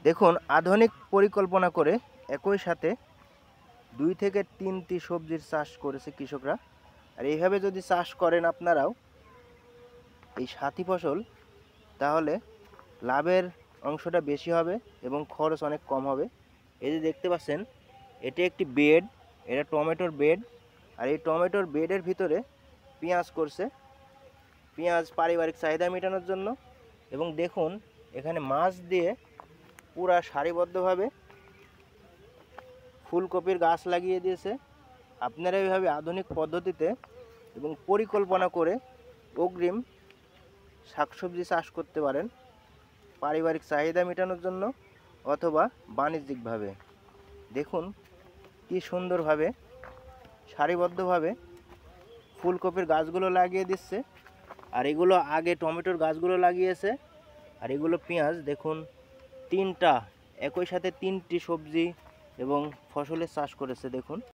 দেখুন, আধুনিক পরিকল্পনা করে একই সাথে ২ থেকে ৩টি সবজির চাষ করেছে কৃষকরা। আর এইভাবে যদি চাষ করেন আপনারাও এই সাথী ফসল, তাহলে লাভের অংশটা বেশি হবে এবং খরচ অনেক কম হবে। এই যে দেখতে পাচ্ছেন, এটি একটি বেড, এটা টমেটোর বেড। আর এই টমেটোর বেডের ভিতরে পেঁয়াজ করছে, পেঁয়াজ পারিবারিক চাহিদা মেটানোর জন্য। এবং দেখুন, এখানে মাছ দিয়ে পুরা সারিবদ্ধভাবে ফুলকপির গাছ লাগিয়ে দিয়েছে। আপনারা এইভাবে আধুনিক পদ্ধতিতে এবং পরিকল্পনা করে অগ্রিম শাকসবজি চাষ করতে পারেন, পারিবারিক চাহিদা মেটানোর জন্য অথবা বাণিজ্যিকভাবে। দেখুন কি সুন্দরভাবে সারিবদ্ধভাবে ফুলকপির গাছগুলো লাগিয়ে দিচ্ছে। আর এগুলো আগে টমেটোর গাছগুলো লাগিয়েছে, আর এগুলো পেঁয়াজ। দেখুন, তিনটা একই সাথে 3টি সবজি এবং ফসলের চাষ করেছে। দেখুন।